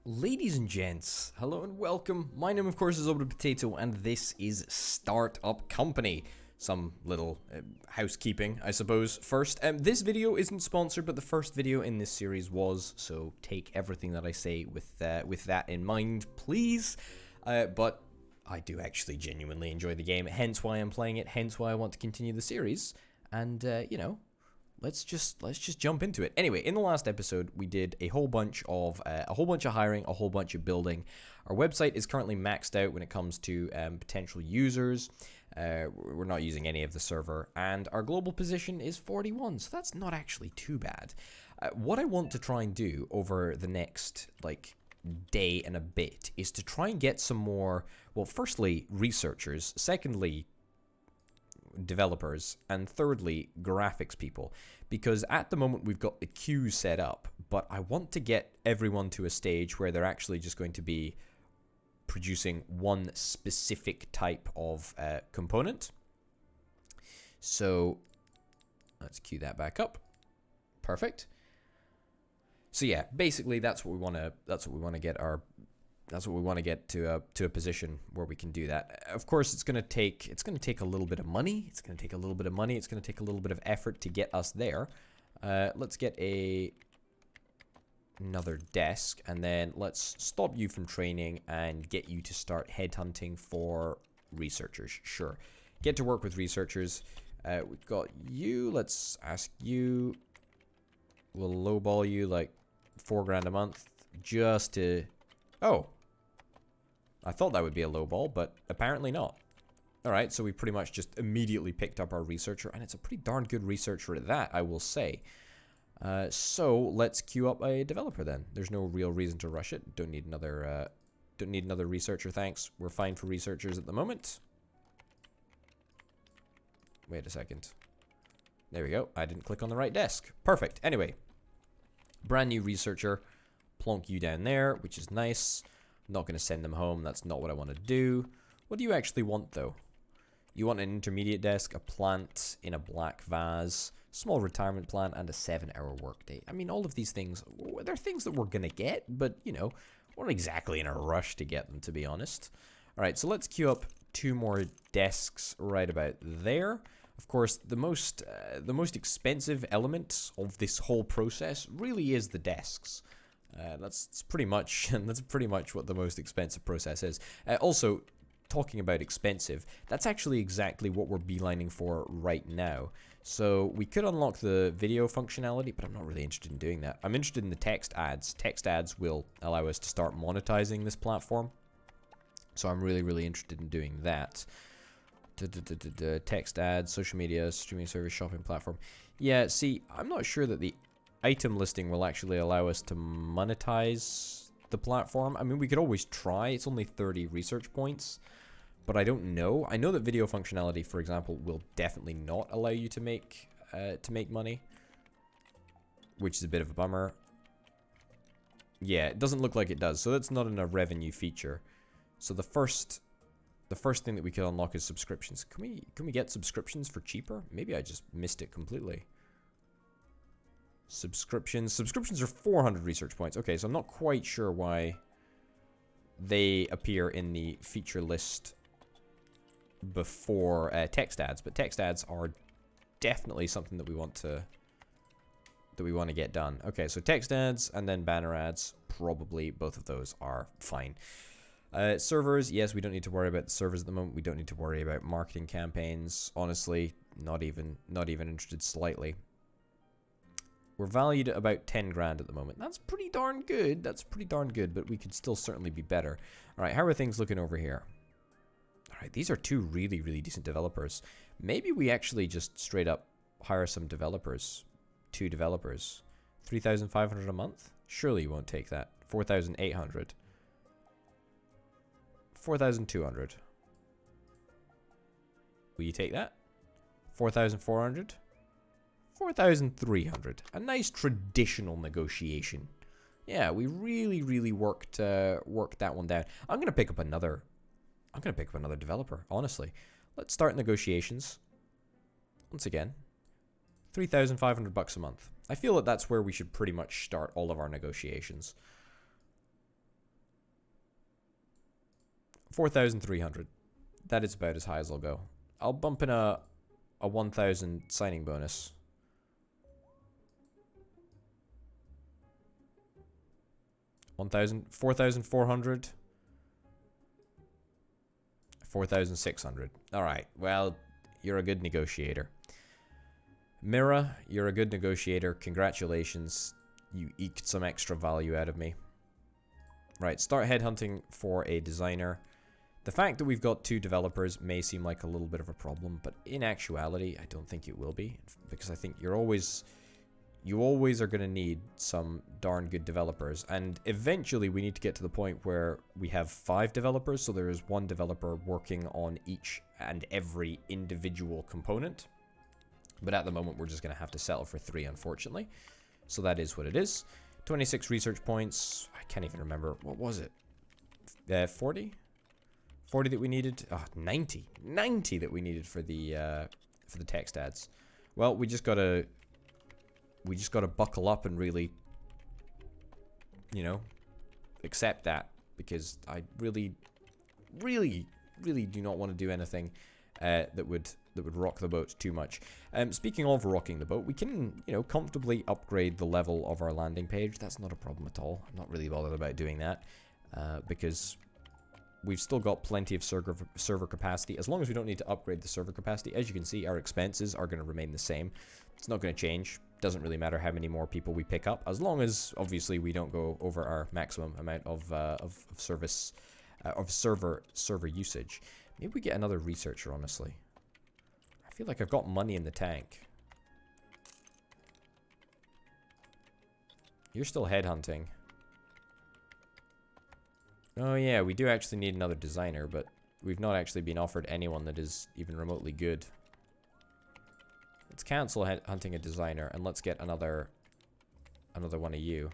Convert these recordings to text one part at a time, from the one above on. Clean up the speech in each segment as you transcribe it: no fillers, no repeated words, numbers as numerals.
Ladies and gents, hello and welcome. My name, of course, is Orbital Potato, and this is Startup Company. Some little housekeeping, I suppose. First, this video isn't sponsored, but the first video in this series was, so take everything that I say with that in mind, please. But I do actually genuinely enjoy the game, hence why I'm playing it, hence why I want to continue the series, and let's just jump into it. Anyway, in the last episode, we did a whole bunch of hiring, a whole bunch of building. Our website is currently maxed out when it comes to potential users. We're not using any of the server, and our global position is 41, so that's not actually too bad. What I want to try and do over the next day and a bit is to try and get some more. Well, firstly, researchers. Secondly, developers, and thirdly, graphics people, because at the moment we've got the queue set up, but I want to get everyone to a stage where they're actually just going to be producing one specific type of component. So let's queue that back up. Perfect. So yeah, basically that's what we want to get our That's what we want to get to a position where we can do that. Of course, it's going to take a little bit of money. It's going to take a little bit of money. It's going to take a little bit of effort to get us there. Let's get another desk, and then let's stop you from training and get you to start headhunting for researchers. Sure, get to work with researchers. We've got you. Let's ask you. We'll lowball you like $4 grand a month just to. Oh, I thought that would be a low ball, but apparently not. Alright, so we pretty much just immediately picked up our researcher, and it's a pretty darn good researcher at that, I will say. So let's queue up a developer then. There's no real reason to rush it. Don't need another researcher, thanks. We're fine for researchers at the moment. Wait a second. There we go. I didn't click on the right desk. Perfect. Anyway, brand new researcher. Plonk you down there, which is nice. I'm not going to send them home. That's not what I want to do. What do you actually want, though? You want an intermediate desk, a plant in a black vase, small retirement plan, and a 7-hour workday. I mean, all of these things, they're things that we're going to get, but, we're not exactly in a rush to get them, to be honest. All right, so let's queue up 2 more desks right about there. Of course, the most expensive element of this whole process really is the desks. That's pretty much what the most expensive process is. Also, talking about expensive, that's actually exactly what we're beelining for right now. So we could unlock the video functionality, but I'm not really interested in doing that. I'm interested in the text ads. Text ads will allow us to start monetizing this platform. So I'm really interested in doing that. Text ads, social media, streaming service, shopping platform. Yeah, see, I'm not sure that the item listing will actually allow us to monetize the platform. I mean, we could always try. It's only 30 research points, but I don't know. I know that video functionality, for example, will definitely not allow you to make money, which is a bit of a bummer. Yeah, it doesn't look like it does, so that's not in a revenue feature. So the first thing that we could unlock is subscriptions. Can we get subscriptions for cheaper? Maybe I just missed it completely. Subscriptions are 400 research points. Okay, so I'm not quite sure why they appear in the feature list before text ads, but text ads are definitely something that we want to get done. Okay, so text ads and then banner ads, probably both of those are fine. Servers, yes, we don't need to worry about the servers at the moment. We don't need to worry about marketing campaigns. Honestly, not even interested slightly. We're valued at about 10 grand at the moment. That's pretty darn good. But we could still certainly be better. All right, how are things looking over here? All right, these are 2 really decent developers. Maybe we actually just straight up hire some developers. 2 developers. 3,500 a month? Surely you won't take that. 4,800. 4,200. Will you take that? 4,400? 4,300. A nice traditional negotiation. Yeah, we really worked that one down. I'm gonna pick up another developer, honestly. Let's start negotiations. Once again, $3,500 a month. I feel that that's where we should pretty much start all of our negotiations. 4,300. That is about as high as I'll go. I'll bump in a 1,000 signing bonus. $1,000, 4,400, 4,600. All right. Well, you're a good negotiator. Mira, you're a good negotiator. Congratulations. You eked some extra value out of me. Right. Start headhunting for a designer. The fact that we've got 2 developers may seem like a little bit of a problem, but in actuality, I don't think it will be, because I think you always are going to need some darn good developers, and eventually we need to get to the point where we have 5 developers, so there is 1 developer working on each and every individual component. But at the moment, we're just going to have to settle for 3, unfortunately. So that is what it is. 26 research points. I can't even remember. What was it? 40? 40 that we needed. Oh, 90. 90 that we needed for the text ads. Well, we just gotta buckle up and really, you know, accept that, because I really do not want to do anything that would rock the boat too much. Speaking of rocking the boat, we can, you know, comfortably upgrade the level of our landing page. That's not a problem at all. I'm not really bothered about doing that because we've still got plenty of server capacity. As long as we don't need to upgrade the server capacity, as you can see, our expenses are going to remain the same. It's not going to change. Doesn't really matter how many more people we pick up, as long as obviously we don't go over our maximum amount of server usage. Maybe we get another researcher, honestly. I feel like I've got money in the tank. You're still headhunting. Oh yeah, we do actually need another designer, but we've not actually been offered anyone that is even remotely good. Let's cancel hunting a designer and let's get another one of you.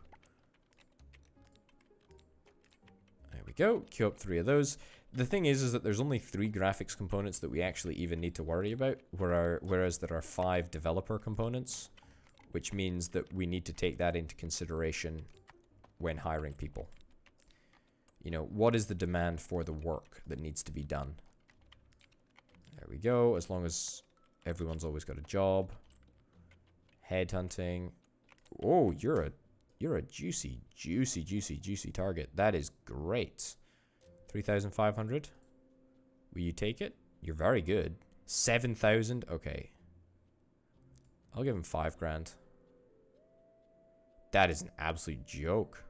There we go. Queue up 3 of those. The thing is that there's only 3 graphics components that we actually even need to worry about, whereas there are 5 developer components, which means that we need to take that into consideration when hiring people. You know, what is the demand for the work that needs to be done? There we go. As long as everyone's always got a job. Headhunting. Oh, you're a juicy target. That is great. 3,500. Will you take it? You're very good. 7,000. Okay. I'll give him 5 grand. That is an absolute joke.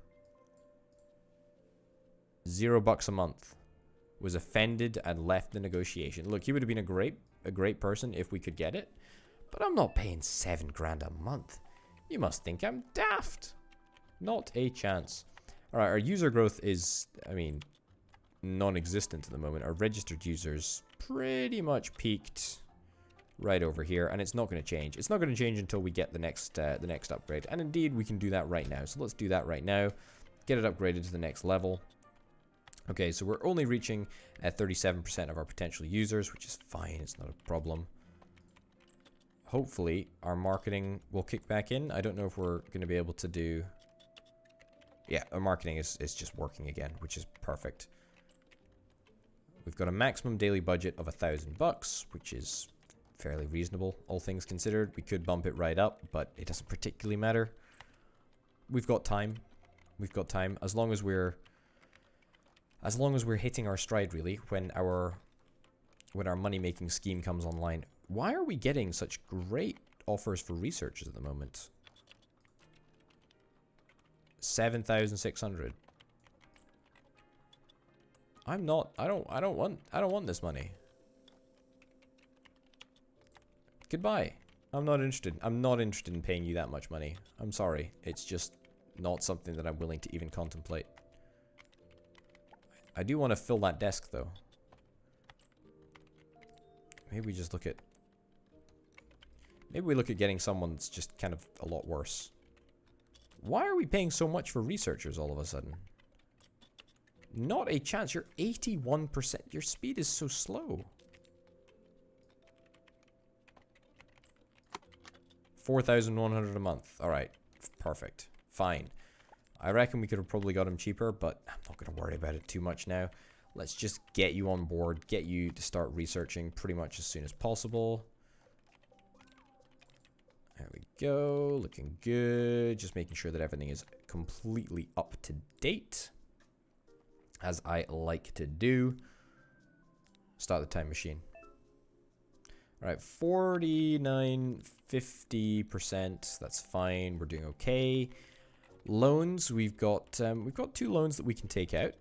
$0 a month. Was offended and left the negotiation. Look, he would have been a great person if we could get it, but I'm not paying 7 grand a month. You must think I'm daft. Not a chance. All right, our user growth is, I mean, non-existent at the moment. Our registered users pretty much peaked right over here, and it's not going to change. It's not going to change until we get the next upgrade, and indeed we can do that right now. So let's do that right now. Get it upgraded to the next level. Okay, so we're only reaching 37% of our potential users, which is fine. It's not a problem. Hopefully, our marketing will kick back in. I don't know if we're going to be able to do... Yeah, our marketing is just working again, which is perfect. We've got a maximum daily budget of $1,000, which is fairly reasonable, all things considered. We could bump it right up, but it doesn't particularly matter. We've got time. We've got time. As long as we're hitting our stride, really, when our money-making scheme comes online. Why are we getting such great offers for researchers at the moment? 7,600. I don't want this money. Goodbye. I'm not interested. I'm not interested in paying you that much money. I'm sorry. It's just not something that I'm willing to even contemplate. I do want to fill that desk, though. Maybe we just look at... Maybe we look at getting someone that's just kind of a lot worse. Why are we paying so much for researchers all of a sudden? Not a chance. You're 81%. Your speed is so slow. 4,100 a month. All right. Perfect. Fine. I reckon we could have probably got him cheaper, but I'm not going to worry about it too much now. Let's just get you on board, get you to start researching pretty much as soon as possible. There we go, looking good. Just making sure that everything is completely up to date, as I like to do. Start the time machine. All right, 49, 50%. That's fine. We're doing okay. Loans, we've got 2 loans that we can take out.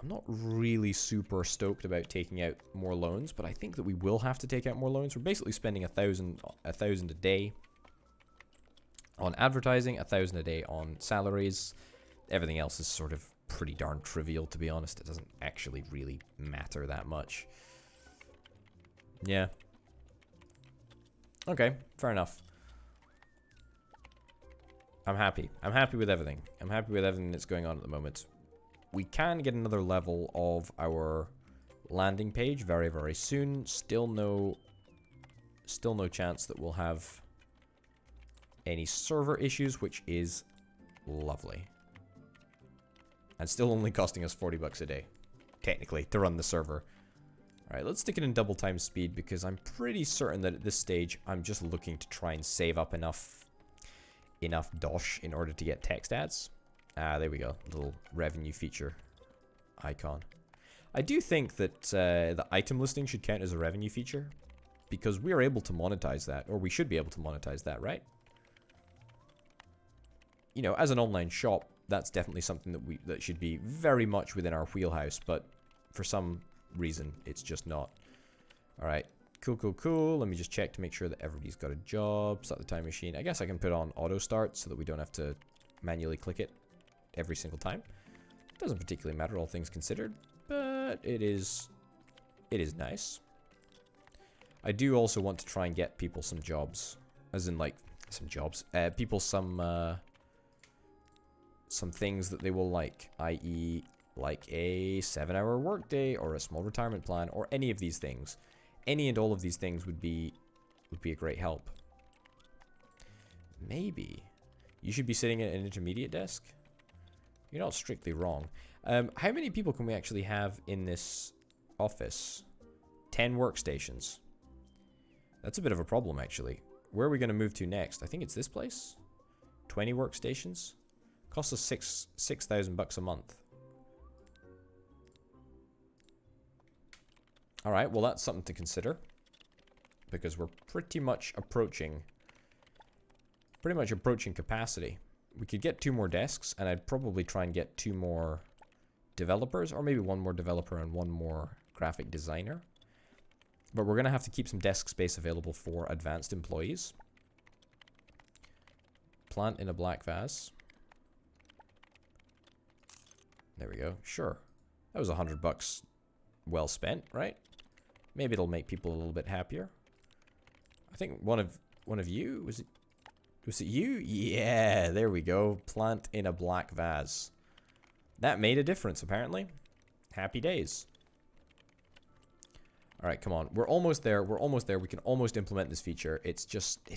I'm not really super stoked about taking out more loans, but I think that we will have to take out more loans. We're basically spending 1,000 a day on advertising, 1,000 a day on salaries. Everything else is sort of pretty darn trivial, to be honest. It doesn't actually really matter that much. Yeah. Okay, fair enough. I'm happy. I'm happy with everything. I'm happy with everything that's going on at the moment. We can get another level of our landing page very, very soon. Still no chance that we'll have any server issues, which is lovely. And still only costing us 40 bucks a day, technically, to run the server. Alright, let's stick it in double time speed, because I'm pretty certain that at this stage, I'm just looking to try and save up enough dosh in order to get text ads. Ah, there we go. Little revenue feature icon. I do think that the item listing should count as a revenue feature, because we are able to monetize that, or we should be able to monetize that, right? You know, as an online shop, that's definitely something that should be very much within our wheelhouse, but for some reason, it's just not. All right, cool. Let me just check to make sure that everybody's got a job. Start the time machine. I guess I can put on auto start so that we don't have to manually click it every single time. Doesn't particularly matter, all things considered, but it is nice. I do also want to try and get people some jobs, as in like some jobs, people some things that they will like, i.e. like a 7-hour workday or a small retirement plan or any of these things. Any and all of these things would be a great help. Maybe you should be sitting at an intermediate desk. You're not strictly wrong. How many people can we actually have in this office? 10 workstations. That's a bit of a problem, actually. Where are we going to move to next? I think it's this place. 20 workstations. Costs us 6,000 bucks a month. All right, well, that's something to consider, because we're pretty much approaching capacity. We could get 2 more desks, and I'd probably try and get 2 more developers, or maybe 1 more developer and 1 more graphic designer. But we're going to have to keep some desk space available for advanced employees. Plant in a black vase. There we go. Sure. That was 100 bucks well spent, right? Maybe it'll make people a little bit happier. I think one of you, was it you? Yeah, there we go. Plant in a black vase. That made a difference, apparently. Happy days. All right, come on. We're almost there. We're almost there. We can almost implement this feature. It's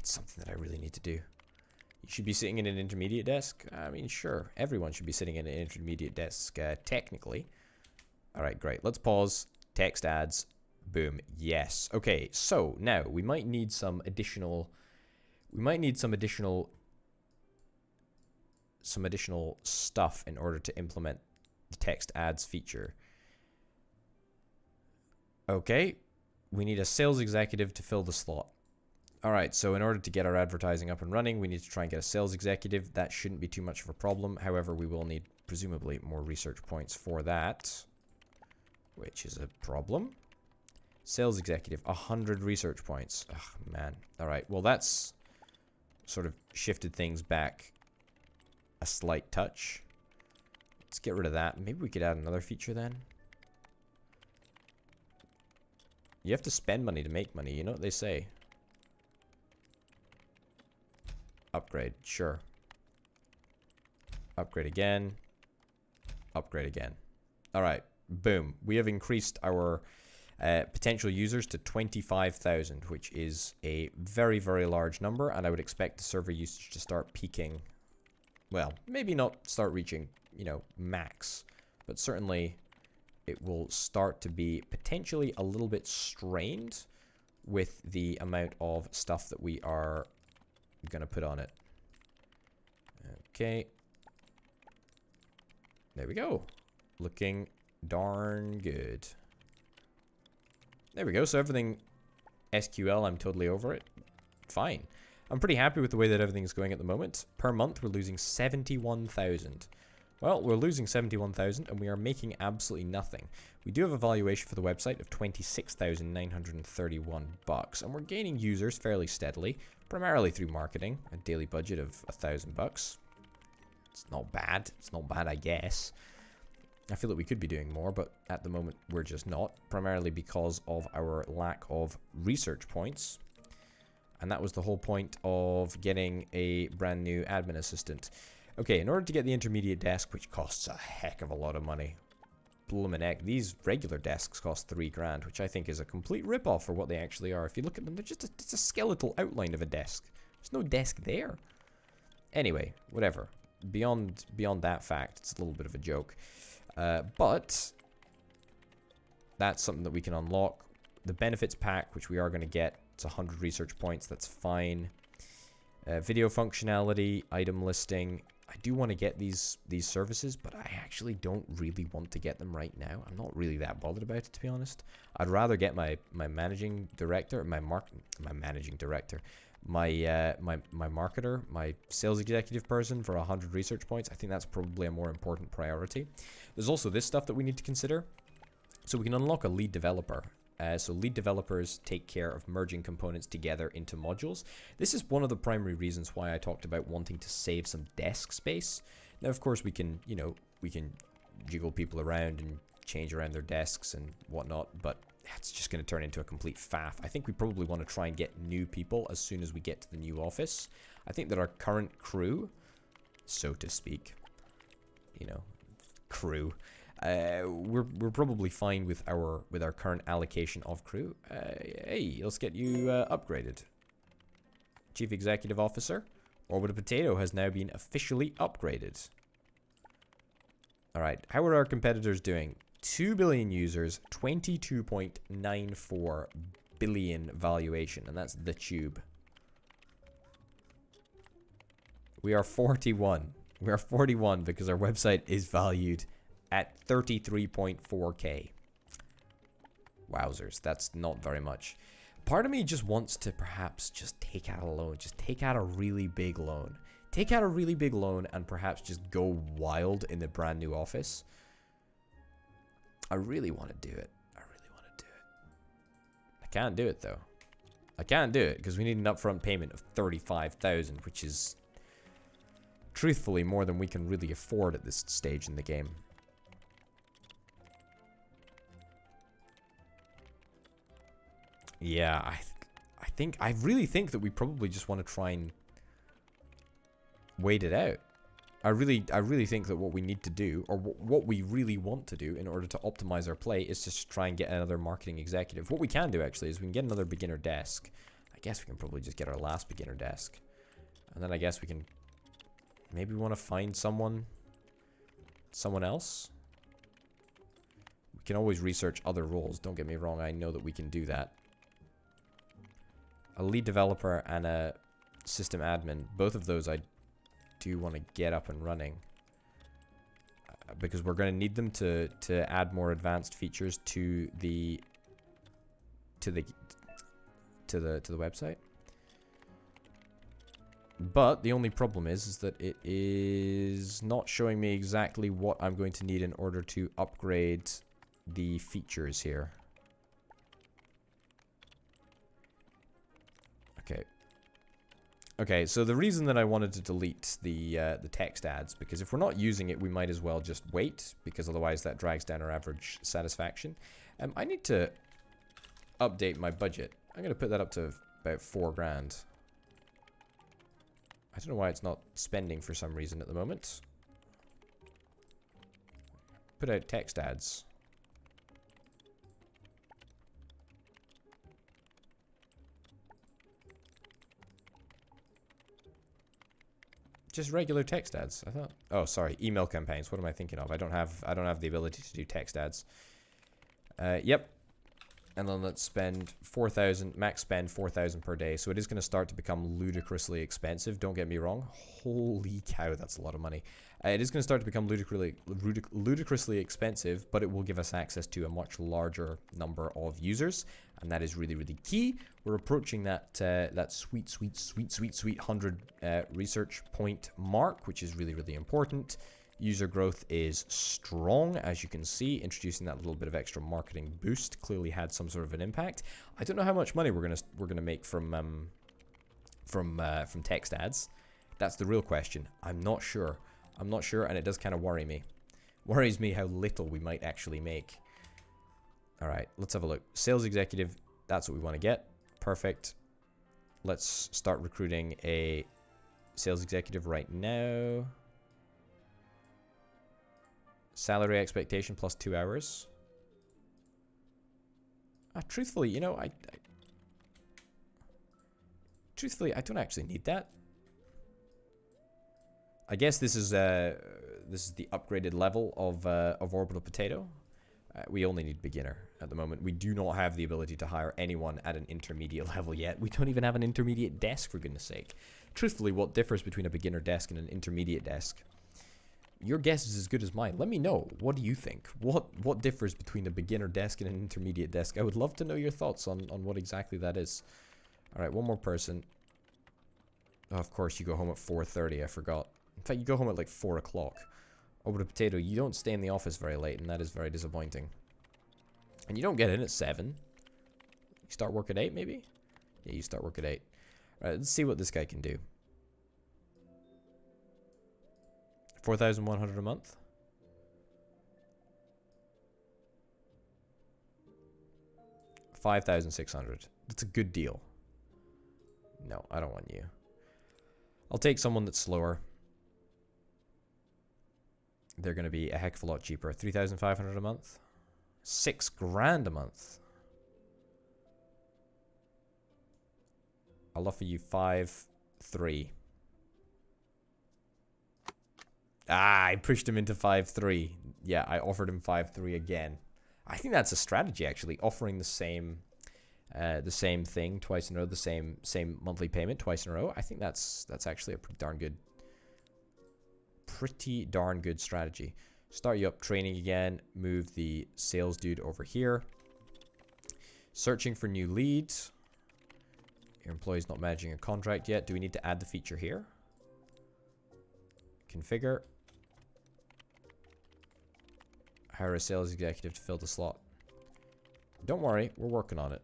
something that I really need to do. You should be sitting in an intermediate desk. I mean, sure. Everyone should be sitting in an intermediate desk, technically. All right, great. Let's pause. Text ads. Boom. Yes. Okay, so now we might need some additional... some additional stuff in order to implement the text ads feature. Okay, we need a sales executive to fill the slot. All right, so in order to get our advertising up and running, we need to try and get a sales executive. That shouldn't be too much of a problem. However, we will need, presumably, more research points for that, which is a problem. Sales executive, 100 research points. Oh, man. All right, well, that's sort of shifted things back a slight touch. Let's get rid of that. Maybe we could add another feature then. You have to spend money to make money. You know what they say. Upgrade. Sure. Upgrade again. Upgrade again. All right. Boom. We have increased our potential users to 25,000, which is a very, very large number. And I would expect the server usage to start peaking. Well, maybe not start reaching, you know, max, but certainly it will start to be potentially a little bit strained with the amount of stuff that we are going to put on it. Okay. There we go. Looking darn good. There we go. So everything SQL, I'm totally over it. Fine. I'm pretty happy with the way that everything's going at the moment. Per month, we're losing 71,000. Well, we're losing 71,000 and we are making absolutely nothing. We do have a valuation for the website of 26,931 bucks, and we're gaining users fairly steadily, primarily through marketing, a daily budget of 1,000 bucks. It's not bad. It's not bad, I guess. I feel that we could be doing more, but at the moment we're just not, primarily because of our lack of research points. And that was the whole point of getting a brand new admin assistant. Okay, in order to get the intermediate desk, which costs a heck of a lot of money, bloomin' heck, these regular desks cost 3 grand, which I think is a complete rip-off for what they actually are. If you look at them, they're just it's a skeletal outline of a desk. There's no desk there. Anyway, whatever. Beyond that fact, it's a little bit of a joke. But that's something that we can unlock. The benefits pack, which we are going to get, it's 100 research points. That's fine. Video functionality, item listing. I do want to get these services, but I actually don't really want to get them right now. I'm not really that bothered about it, to be honest. I'd rather get my managing director, my marketer, my sales executive person for 100 research points. I think that's probably a more important priority. There's also this stuff that we need to consider. So we can unlock a lead developer. So lead developers take care of merging components together into modules. This is one of the primary reasons why I talked about wanting to save some desk space. Now, of course, we can jiggle people around and change around their desks and whatnot, but it's just going to turn into a complete faff. I think we probably want to try and get new people as soon as we get to the new office. I think that our current crew, so to speak, crew, we're probably fine with our current allocation of crew. Hey, let's get you upgraded. Chief Executive Officer, Orbital Potato has now been officially upgraded. Alright, how are our competitors doing? 2 billion users, 22.94 billion valuation, and that's the tube. We are 41. We are 41 because our website is valued at 33.4k. Wowzers, that's not very much. Part of me just wants to perhaps just take out a loan. Just take out a really big loan. Take out a really big loan and perhaps just go wild in the brand new office. I really want to do it. I really want to do it. I can't do it though. I can't do it because we need an upfront payment of 35,000, which is truthfully more than we can really afford at this stage in the game. Yeah, I really think that we probably just want to try and wait it out. I really think that what we need to do, or what we really want to do in order to optimize our play, is just try and get another marketing executive. What we can do actually is we can get another beginner desk. I guess we can probably just get our last beginner desk, and then I guess we can maybe want to find someone else. We can always research other roles. Don't get me wrong. I know that we can do that. A lead developer and a system admin, both of those I do want to get up and running because we're going to need them to add more advanced features to the website. But the only problem is that it is not showing me exactly what I'm going to need in order to upgrade the features here. Okay, so the reason that I wanted to delete the text ads, because if we're not using it, we might as well just wait, because otherwise that drags down our average satisfaction. I need to update my budget. I'm going to put that up to about 4 grand. I don't know why it's not spending for some reason at the moment. Put out text ads. Just regular text ads. I thought. Oh, sorry. Email campaigns. What am I thinking of? I don't have the ability to do text ads. Yep. And then let's spend 4,000, max spend 4,000 per day. So it is going to start to become ludicrously expensive. Don't get me wrong. Holy cow, that's a lot of money. It is going to start to become ludicrously expensive, but it will give us access to a much larger number of users. And that is really, really key. We're approaching that that sweet 100 research point mark, which is really, really important. User growth is strong, as you can see. Introducing that little bit of extra marketing boost clearly had some sort of an impact. I don't know how much money we're gonna make from text ads. That's the real question. I'm not sure. I'm not sure, and it does kind of worry me. Worries me how little we might actually make. All right, let's have a look. Sales executive. That's what we want to get. Perfect. Let's start recruiting a sales executive right now. Salary expectation plus 2 hours. Truthfully, you know, truthfully, I don't actually need that. I guess this is the upgraded level of Orbital Potato. We only need beginner at the moment. We do not have the ability to hire anyone at an intermediate level yet. We don't even have an intermediate desk, for goodness sake. Truthfully, what differs between a beginner desk and an intermediate desk? Your guess is as good as mine. Let me know. What do you think? What differs between a beginner desk and an intermediate desk? I would love to know your thoughts on what exactly that is. All right, one more person. Oh, of course, you go home at 4:30. I forgot. In fact, you go home at like 4 o'clock. Over to Potato, you don't stay in the office very late, and that is very disappointing. And you don't get in at 7. You start work at 8, maybe? Yeah, you start work at 8. All right, let's see what this guy can do. 4,100 a month. $5,600. That's a good deal. No, I don't want you. I'll take someone that's slower. They're going to be a heck of a lot cheaper. 3,500 a month. 6 grand a month. I'll offer you 5,300. I pushed him into 5,300. Yeah, I offered him 5,300 again. I think that's a strategy, actually, offering the same thing twice in a row, the same monthly payment twice in a row. I think that's actually a pretty darn good strategy. Start you up training again. Move the sales dude over here. Searching for new leads. Your employee's not managing a contract yet. Do we need to add the feature here? Configure. Hire a sales executive to fill the slot. Don't worry, we're working on it.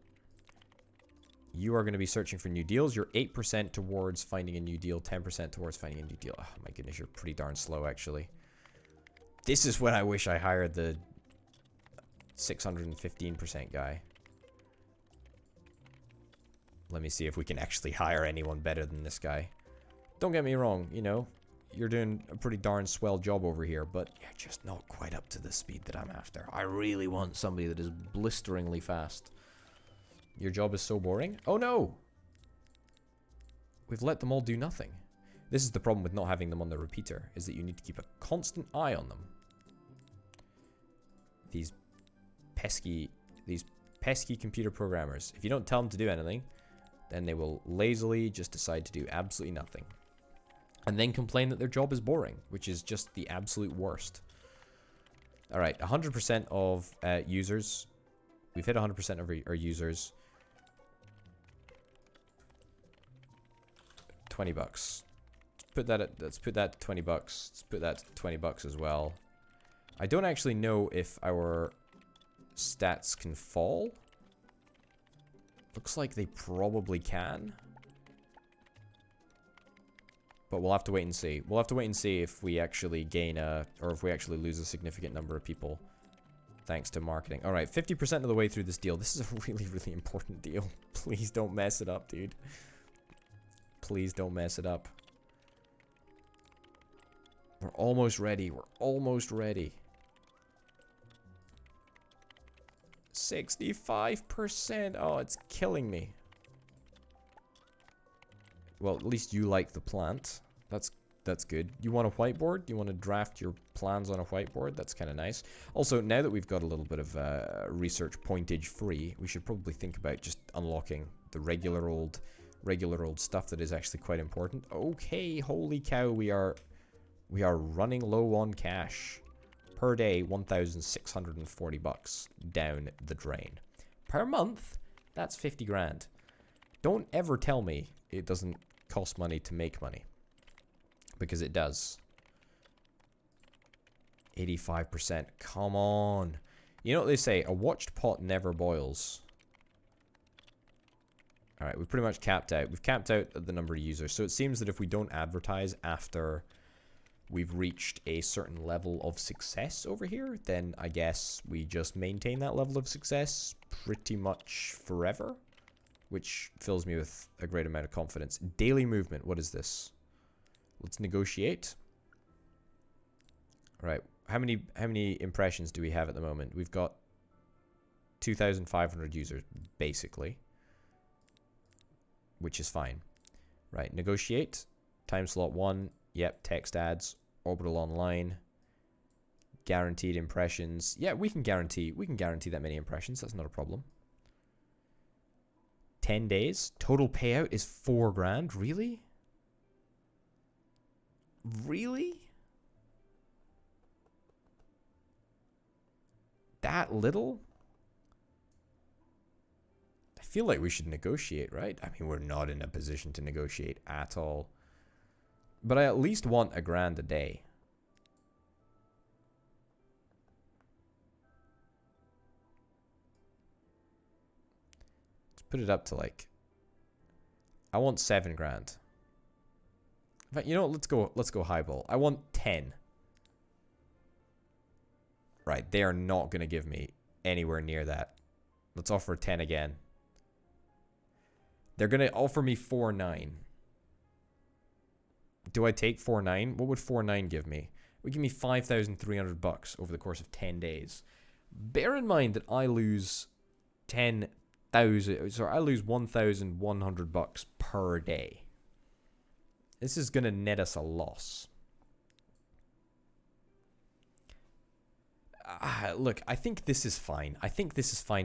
You are going to be searching for new deals. You're 8% towards finding a new deal, 10% towards finding a new deal. Oh my goodness, you're pretty darn slow, actually. This is when I wish I hired the 615% guy. Let me see if we can actually hire anyone better than this guy. Don't get me wrong, you know, you're doing a pretty darn swell job over here, but you're just not quite up to the speed that I'm after. I really want somebody that is blisteringly fast. Your job is so boring. Oh no! We've let them all do nothing. This is the problem with not having them on the repeater, is that you need to keep a constant eye on them. These pesky computer programmers. If you don't tell them to do anything, then they will lazily just decide to do absolutely nothing. And then complain that their job is boring, which is just the absolute worst. Alright, 100% of users. We've hit 100% of our users. $20. Let's put that 20 bucks. Let's put that 20 bucks as well. I don't actually know if our stats can fall. Looks like they probably can. But we'll have to wait and see. We'll have to wait and see if we actually gain or if we actually lose a significant number of people. Thanks to marketing. Alright, 50% of the way through this deal. This is a really, really important deal. Please don't mess it up, dude. Please don't mess it up. We're almost ready. We're almost ready. 65%. Oh, it's killing me. Well, at least you like the plant. That's That's good. You want a whiteboard? You want to draft your plans on a whiteboard? That's kind of nice. Also, now that we've got a little bit of research pointage free, we should probably think about just unlocking the regular old stuff that is actually quite important. Okay, holy cow, we are running low on cash. Per day, 1,640 bucks down the drain. Per month, that's 50 grand. Don't ever tell me it doesn't cost money to make money. Because it does. 85%. Come on. You know what they say? A watched pot never boils. Alright, we've pretty much capped out. We've capped out the number of users. So it seems that if we don't advertise after we've reached a certain level of success over here, then I guess we just maintain that level of success pretty much forever. Which fills me with a great amount of confidence. Daily movement. What is this? Let's negotiate. All right. How many impressions do we have at the moment? We've got 2,500 users, basically. Which is fine. Right. Negotiate. Time slot 1. Yep. Text ads. Orbital Online. Guaranteed impressions. Yeah, we can guarantee that many impressions. That's not a problem. 10 days. Total payout is 4 grand. Really? Really? That little? I feel like we should negotiate, right? I mean, we're not in a position to negotiate at all. But I at least want $1 grand a day. Let's put it up to like... I want 7 grand. In fact, you know what? Let's go highball. I want 10. Right, they are not going to give me anywhere near that. Let's offer 10 again. They're going to offer me 4.9. Do I take 4.9? What would 4.9 give me? It would give me 5,300 bucks over the course of 10 days. Bear in mind that I lose 1,100 bucks per day. This is going to net us a loss. Look, I think this is fine.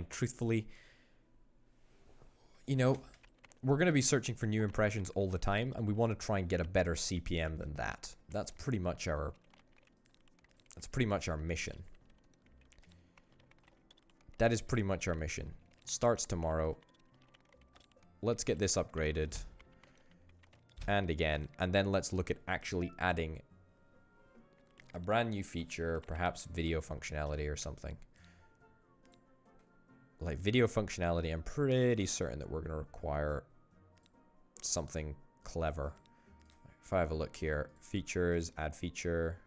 Truthfully. You know, we're going to be searching for new impressions all the time, and we want to try and get a better CPM than that. That's pretty much our mission. That is pretty much our mission. Starts tomorrow. Let's get this upgraded. And again, and then let's look at actually adding a brand new feature, perhaps video functionality or something. Like video functionality, I'm pretty certain that we're going to require something clever. If I have a look here, features, add feature.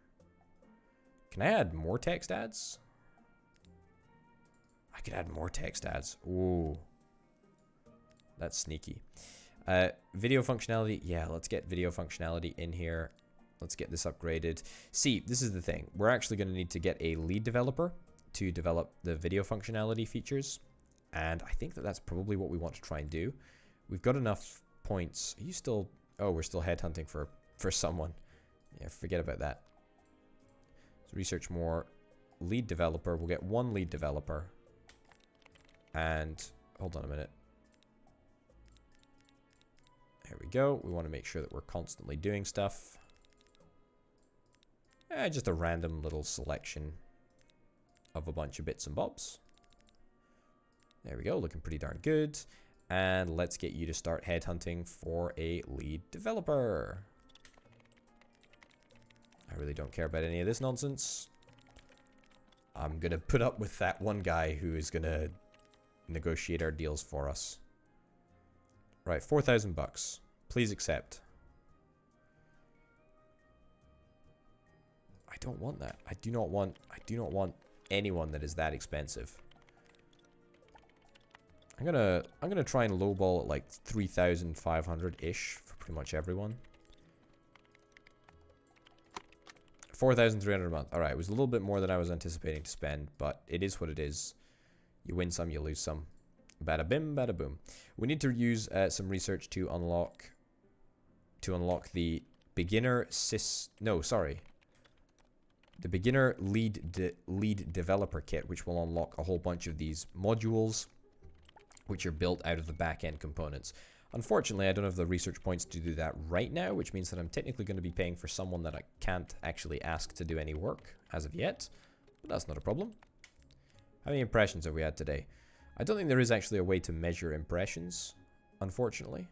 Can I add more text ads? I could add more text ads. Ooh. That's sneaky. Video functionality. Yeah, let's get video functionality in here. Let's get this upgraded. See, this is the thing. We're actually going to need to get a lead developer to develop the video functionality features. And I think that that's probably what we want to try and do. We've got enough points. Are you still... Oh, we're still headhunting for someone. Yeah, forget about that. Let's research more. Lead developer. We'll get 1 lead developer. And... Hold on a minute. There we go. We want to make sure that we're constantly doing stuff. Just a random little selection of a bunch of bits and bobs. There we go. Looking pretty darn good. And let's get you to start headhunting for a lead developer. I really don't care about any of this nonsense. I'm going to put up with that one guy who is going to negotiate our deals for us. Right, 4,000 bucks. Please accept. I don't want that. I do not want anyone that is that expensive. I'm gonna try and lowball at like 3,500-ish for pretty much everyone. 4,300 a month. All right, it was a little bit more than I was anticipating to spend, but it is what it is. You win some, you lose some. Bada bim, bada boom. We need to use some research to unlock the beginner the beginner lead developer kit, which will unlock a whole bunch of these modules, which are built out of the back-end components. Unfortunately, I don't have the research points to do that right now, which means that I'm technically going to be paying for someone that I can't actually ask to do any work as of yet, but that's not a problem. How many impressions have we had today? I don't think there is actually a way to measure impressions, unfortunately.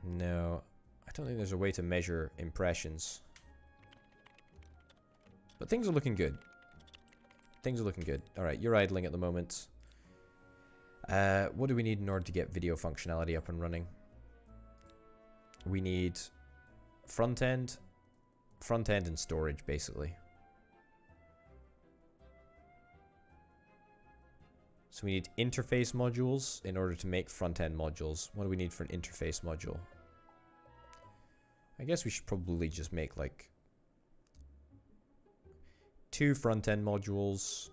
No, I don't think there's a way to measure impressions. But things are looking good. Things are looking good. Alright, you're idling at the moment. What do we need in order to get video functionality up and running? We need front end and storage, basically. So we need interface modules in order to make front-end modules. What do we need for an interface module? I guess we should probably just make like 2 front-end modules,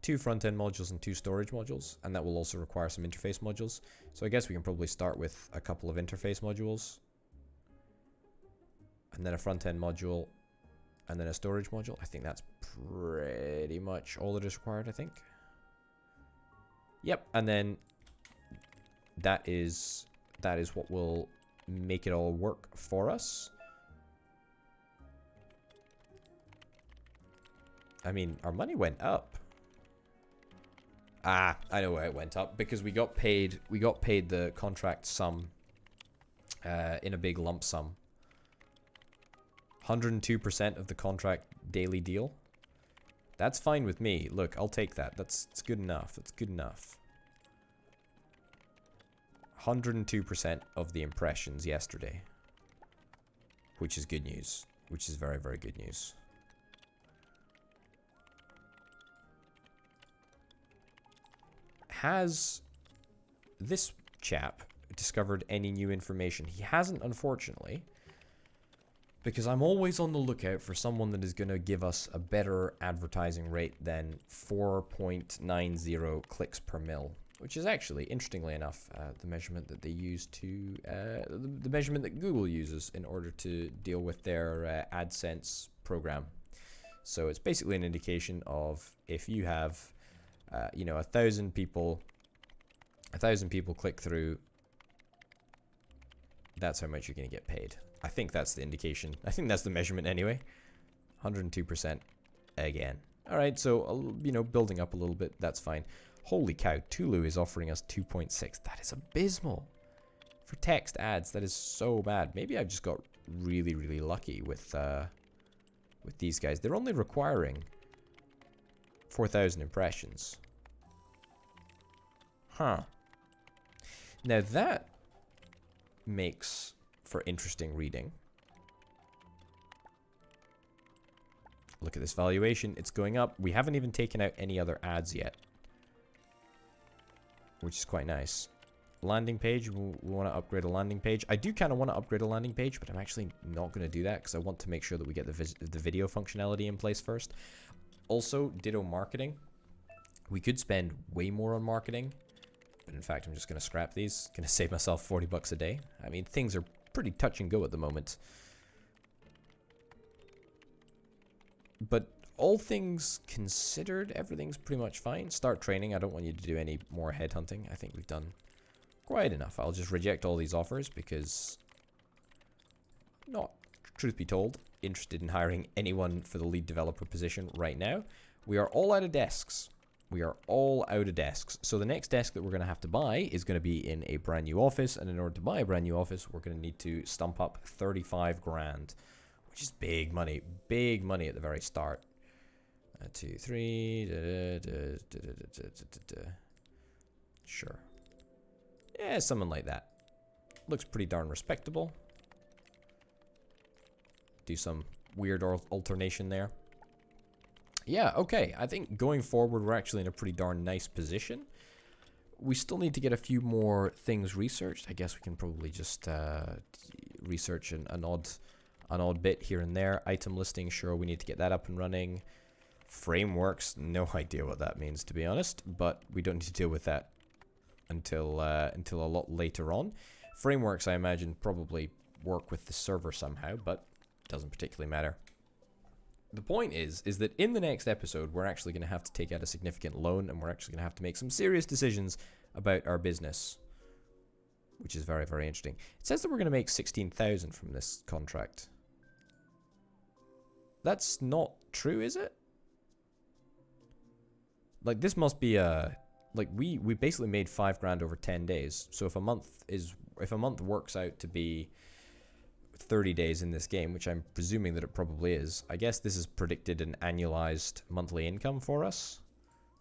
2 front-end modules and 2 storage modules, and that will also require some interface modules. So I guess we can probably start with a couple of interface modules, and then a front-end module, and then a storage module. I think that's pretty much all that is required, I think. Yep, and then that is what will make it all work for us. I mean, our money went up. Ah, I know why it went up, because we got paid the contract sum in a big lump sum. 102% of the contract daily deal. That's fine with me. Look, I'll take that. It's good enough. It's good enough. 102% of the impressions yesterday. Which is good news. Which is very, very good news. Has this chap discovered any new information? He hasn't, unfortunately. Because I'm always on the lookout for someone that is going to give us a better advertising rate than 4.90 clicks per mil. Which is actually, interestingly enough, the measurement that they use to... the measurement that Google uses in order to deal with their AdSense program. So it's basically an indication of if you have, you know, 1,000 people click through, that's how much you're going to get paid. I think that's the indication. I think that's the measurement anyway. 102% again. All right, so, you know, building up a little bit, that's fine. Holy cow, Tulu is offering us 2.6. That is abysmal. For text ads, that is so bad. Maybe I've just got really, really lucky with these guys. They're only requiring 4,000 impressions. Huh. Now that makes for interesting reading. Look at this valuation. It's going up. We haven't even taken out any other ads yet, which is quite nice. Landing page. We want to upgrade a landing page. I do kind of want to upgrade a landing page, but I'm actually not going to do that because I want to make sure that we get the video functionality in place first. Also, ditto marketing. We could spend way more on marketing, but in fact, I'm just going to scrap these. Going to save myself 40 bucks a day. I mean, things are pretty touch and go at the moment. But all things considered, everything's pretty much fine. Start training. I don't want you to do any more headhunting. I think we've done quite enough. I'll just reject all these offers because I'm not, truth be told, interested in hiring anyone for the lead developer position right now. We are all out of desks. We are all out of desks. So the next desk that we're going to have to buy is going to be in a brand new office. And in order to buy a brand new office, we're going to need to stump up 35 grand, which is big money. Big money at the very start. 2, 3. Sure. Yeah, something like that. Looks pretty darn respectable. Do some weird alternation there. Yeah, okay. I think going forward, we're actually in a pretty darn nice position. We still need to get a few more things researched. I guess we can probably just research an odd bit here and there. Item listing, sure, we need to get that up and running. Frameworks, no idea what that means, to be honest, but we don't need to deal with that until a lot later on. Frameworks, I imagine, probably work with the server somehow, but it doesn't particularly matter. The point is that in the next episode, we're actually going to have to take out a significant loan, and we're actually going to have to make some serious decisions about our business, which is very, very interesting. It says that we're going to make 16,000 from this contract. That's not true, is it? Like, this must be a... Like, we basically made 5 grand over 10 days. So if a month works out to be 30 days in this game, which I'm presuming that it probably is, I guess this is predicted an annualized monthly income for us,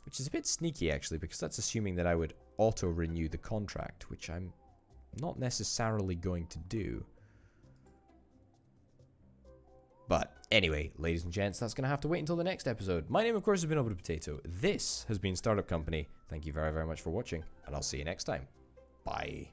which is a bit sneaky, actually, because that's assuming that I would auto-renew the contract, which I'm not necessarily going to do. But anyway, ladies and gents, that's going to have to wait until the next episode. My name, of course, has been Orbital Potato. This has been Startup Company. Thank you very, very much for watching, and I'll see you next time. Bye.